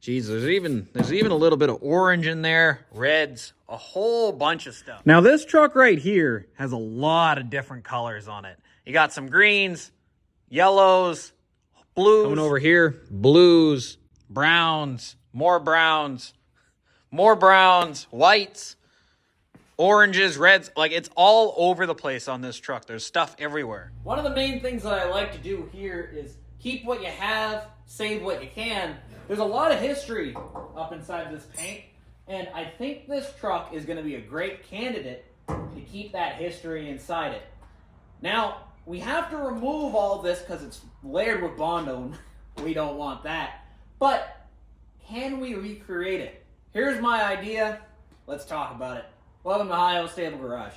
Geez, there's even a little bit of orange in there, reds, a whole bunch of stuff. Now this truck right here has a lot of different colors on it. You got some greens, yellows, blues. Coming over here, blues, browns, more browns, whites, oranges, reds. Like, it's all over the place on this truck. There's stuff everywhere. One of the main things that I like to do here is keep what you have, save what you can. There's a lot of history up inside this paint, and I think this truck is going to be a great candidate to keep that history inside it. Now, we have to remove all this because it's layered with Bondo. We don't want that. But can we recreate it? Here's my idea. Let's talk about it. Welcome to Ohio Stable Garage.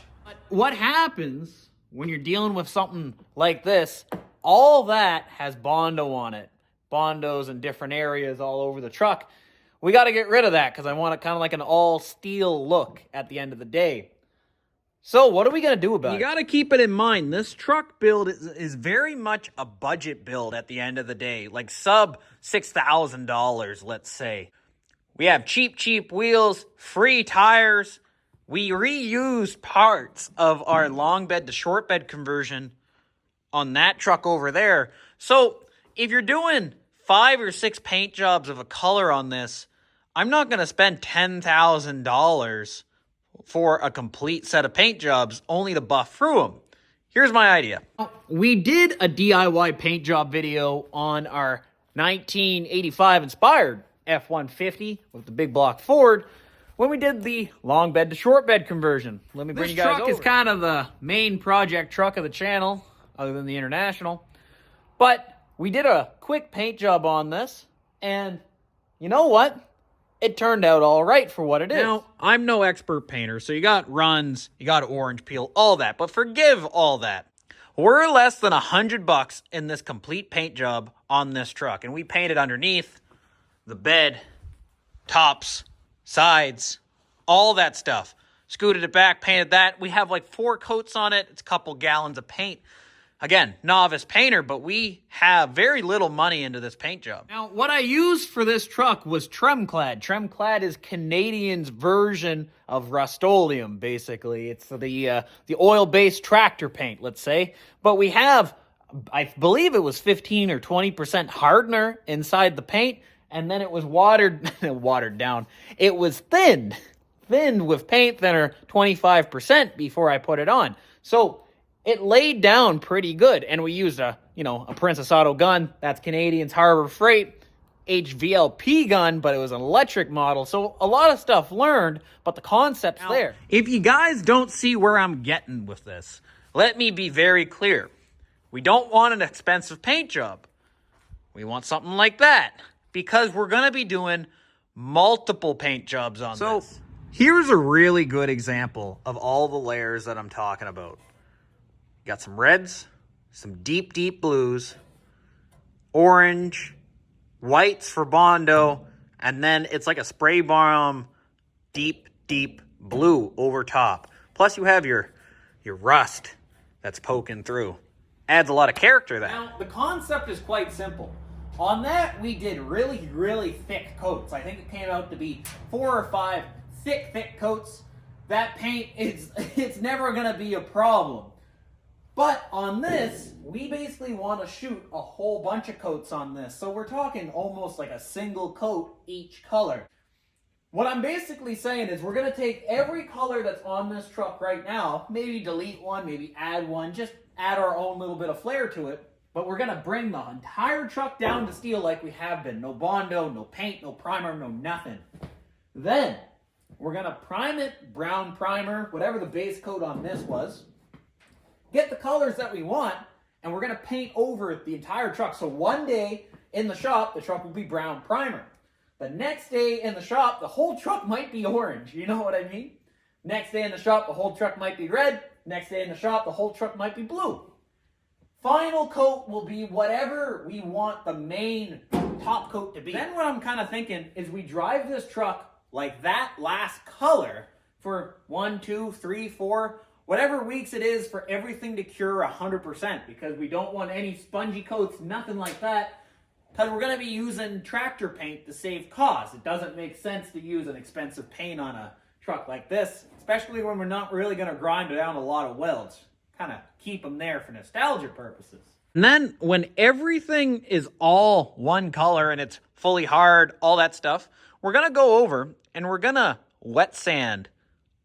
What happens when you're dealing with something like this? All that has Bondo on it. Bondos in different areas all over the truck. We got to get rid of that because I want it kind of like an all steel look at the end of the day. So what are we going to do about it? You got to keep it in mind. This truck build is very much a budget build at the end of the day. Like sub $6,000, let's say. We have cheap wheels, free tires. We reused parts of our long bed to short bed conversion on that truck over there. So if you're doing 5 or 6 paint jobs of a color on this, I'm not going to spend $10,000 for a complete set of paint jobs only to buff through them. Here's my idea. We did a DIY paint job video on our 1985 inspired F-150 with the big block Ford when we did the long bed to short bed conversion. Let me bring you guys over. This truck is kind of the main project truck of the channel, other than the International. But we did a quick paint job on this, and you know what? It turned out all right for what it is. Now, I'm no expert painter, so you got runs, you got orange peel, all that, but forgive all that. We're less than $100 in this complete paint job on this truck, and we painted underneath, the bed, tops, sides, all that stuff. Scooted it back, painted that. We have like 4 coats on it. It's a couple gallons of paint. Again, novice painter, but we have very little money into this paint job. Now, what I used for this truck was Tremclad. Tremclad is Canadian's version of Rust-Oleum, basically. It's the oil-based tractor paint, let's say. But we have, I believe it was 15 or 20% hardener inside the paint, and then it was watered down. It was thinned with paint thinner 25% before I put it on. So it laid down pretty good, and we used a Princess Auto gun. That's Canadian's Harbor Freight HVLP gun, but it was an electric model. So a lot of stuff learned, but the concept's there. If you guys don't see where I'm getting with this, let me be very clear. We don't want an expensive paint job. We want something like that because we're going to be doing multiple paint jobs on this. So here's a really good example of all the layers that I'm talking about. Got some reds, some deep blues, orange, whites for Bondo, and then it's like a spray bomb deep blue over top. Plus you have your rust that's poking through. Adds a lot of character to that. Now, the concept is quite simple. On that, we did really thick coats. I think it came out to be 4 or 5 thick coats. That paint, it's never going to be a problem. But on this, we basically want to shoot a whole bunch of coats on this. So we're talking almost like a single coat each color. What I'm basically saying is we're going to take every color that's on this truck right now, maybe delete one, maybe add one, just add our own little bit of flair to it. But we're going to bring the entire truck down to steel like we have been. No Bondo, no paint, no primer, no nothing. Then we're going to prime it, brown primer, whatever the base coat on this was. Get the colors that we want, and we're going to paint over the entire truck. So one day in the shop, the truck will be brown primer. The next day in the shop, the whole truck might be orange. You know what I mean? Next day in the shop, the whole truck might be red. Next day in the shop, the whole truck might be blue. Final coat will be whatever we want the main top coat to be. Then what I'm kind of thinking is we drive this truck like that last color for 1, 2, 3, 4... whatever weeks it is for everything to cure 100%, because we don't want any spongy coats, nothing like that. because we're going to be using tractor paint to save costs. It doesn't make sense to use an expensive paint on a truck like this, especially when we're not really going to grind down a lot of welds. Kind of keep them there for nostalgia purposes. And then when everything is all one color and it's fully hard, all that stuff, we're going to go over and we're going to wet sand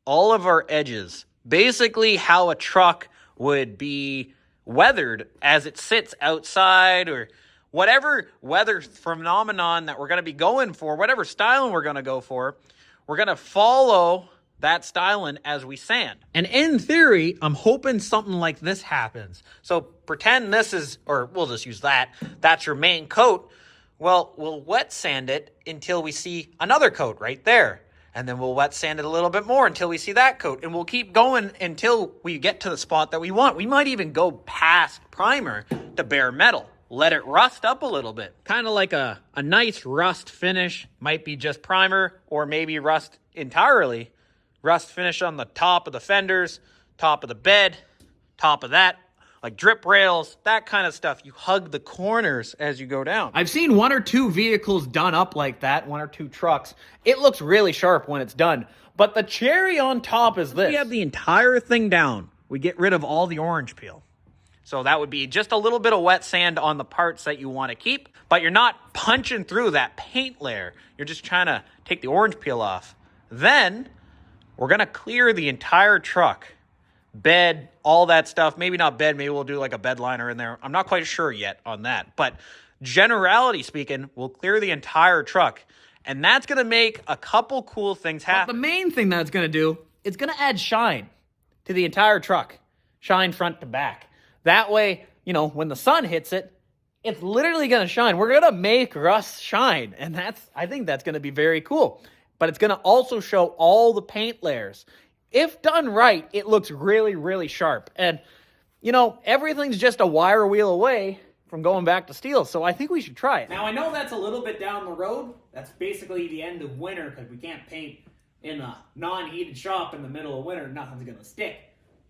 all of our edges. Basically how a truck would be weathered as it sits outside, or whatever weather phenomenon that we're going to be going for, whatever styling we're going to go for, we're going to follow that styling as we sand. And in theory, I'm hoping something like this happens. So pretend this is, or we'll just use that, that's your main coat. Well, we'll wet sand it until we see another coat right there. And then we'll wet sand it a little bit more until we see that coat. And we'll keep going until we get to the spot that we want. We might even go past primer to bare metal. Let it rust up a little bit. Kind of like a nice rust finish. Might be just primer, or maybe rust entirely. Rust finish on the top of the fenders, top of the bed, top of that, like drip rails, that kind of stuff. You hug the corners as you go down. I've seen 1 or 2 vehicles done up like that, 1 or 2 trucks. It looks really sharp when it's done. But the cherry on top is this. We have the entire thing down. We get rid of all the orange peel. So that would be just a little bit of wet sand on the parts that you want to keep, but you're not punching through that paint layer. You're just trying to take the orange peel off. Then we're going to clear the entire truck. Bed, all that stuff. Maybe not bed. Maybe we'll do like a bed liner in there. I'm not quite sure yet on that. But generality speaking, we'll clear the entire truck. And that's going to make a couple cool things happen. But the main thing that's going to do, it's going to add shine to the entire truck. Shine front to back. That way, you know, when the sun hits it, it's literally going to shine. We're going to make rust shine. And I think that's going to be very cool. But it's going to also show all the paint layers. If done right, it looks really, really sharp. And, you know, everything's just a wire wheel away from going back to steel. So I think we should try it. Now, I know that's a little bit down the road. That's basically the end of winter because we can't paint in a non-heated shop in the middle of winter. Nothing's going to stick.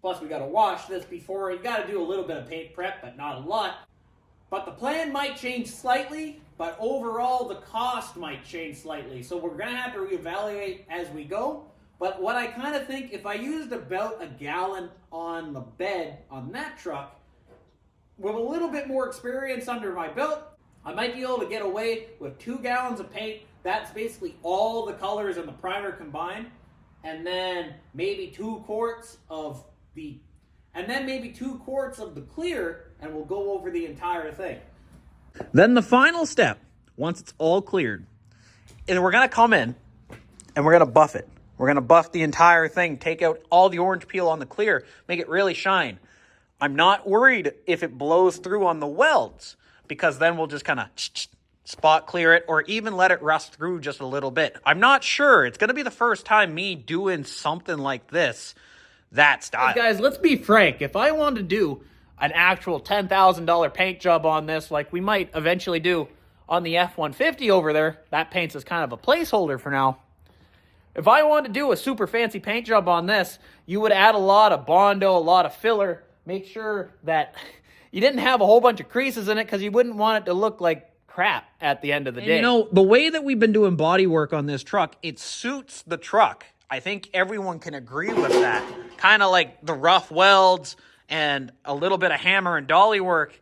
Plus, we got to wash this before. You got to do a little bit of paint prep, but not a lot. But the plan might change slightly, but overall the cost might change slightly. So we're going to have to reevaluate as we go. But what I kind of think, if I used about a gallon on the bed on that truck, with a little bit more experience under my belt, I might be able to get away with 2 gallons of paint. That's basically all the colors and the primer combined. And then maybe 2 quarts of the clear, and we'll go over the entire thing. Then the final step, once it's all cleared, is we're going to come in and we're going to buff it. We're going to buff the entire thing, take out all the orange peel on the clear, make it really shine. I'm not worried if it blows through on the welds, because then we'll just kind of spot clear it, or even let it rust through just a little bit. I'm not sure. It's going to be the first time me doing something like this, that style. Hey guys, let's be frank. If I wanted to do an actual $10,000 paint job on this, like we might eventually do on the F-150 over there, that paint's is kind of a placeholder for now. If I wanted to do a super fancy paint job on this, you would add a lot of Bondo, a lot of filler, make sure that you didn't have a whole bunch of creases in it because you wouldn't want it to look like crap at the end of the day. You know, the way that we've been doing body work on this truck, it suits the truck. I think everyone can agree with that. Kind of like the rough welds and a little bit of hammer and dolly work.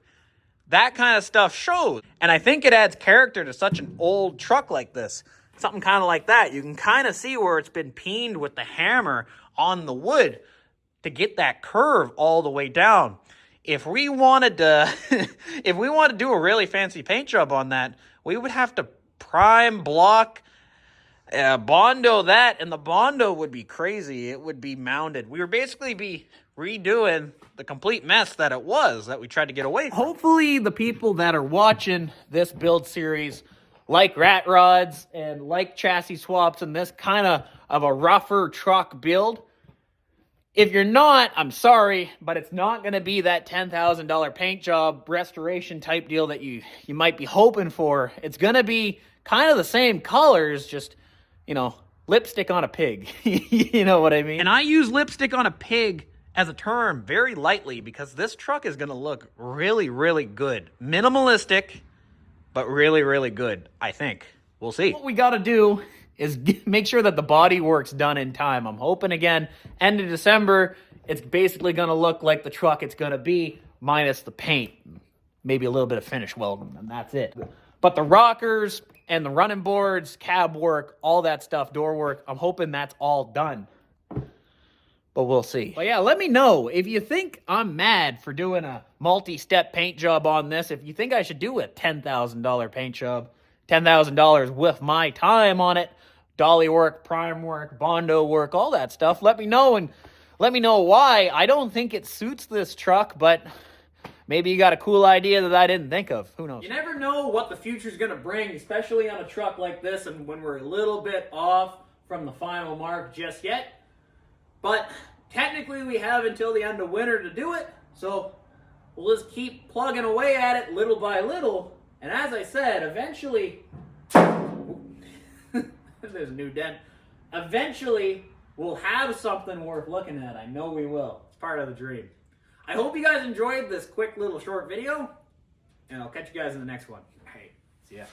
That kind of stuff shows. And I think it adds character to such an old truck like this. Something kind of like that. You can kind of see where it's been peened with the hammer on the wood to get that curve all the way down. If we wanted to, if we wanted to do a really fancy paint job on that, we would have to prime block, Bondo that, and the Bondo would be crazy. It would be mounded. We would basically be redoing the complete mess that it was, that we tried to get away from. Hopefully the people that are watching this build series like rat rods and like chassis swaps and this kind of a rougher truck build. If you're not, I'm sorry, but it's not going to be that $10,000 paint job restoration type deal that you might be hoping for. It's going to be kind of the same colors, just, you know, lipstick on a pig. You know what I mean? And I use lipstick on a pig as a term very lightly because this truck is going to look really, really good. Minimalistic, but really, really good, I think. We'll see. What we got to do is make sure that the body work's done in time. I'm hoping, again, end of December, it's basically going to look like the truck it's going to be, minus the paint. Maybe a little bit of finish welding, and that's it. But the rockers and the running boards, cab work, all that stuff, door work, I'm hoping that's all done. But we'll see. But yeah, let me know if you think I'm mad for doing a multi-step paint job on this. If you think I should do a $10,000 paint job, $10,000 with my time on it, dolly work, prime work, Bondo work, all that stuff, let me know, and let me know why. I don't think it suits this truck, but maybe you got a cool idea that I didn't think of. Who knows? You never know what the future's going to bring, especially on a truck like this, and when we're a little bit off from the final mark just yet. But technically we have until the end of winter to do it, so we'll just keep plugging away at it little by little. And as I said, eventually, there's a new dent. Eventually, we'll have something worth looking at. I know we will. It's part of the dream. I hope you guys enjoyed this quick little short video, and I'll catch you guys in the next one. Hey, see ya.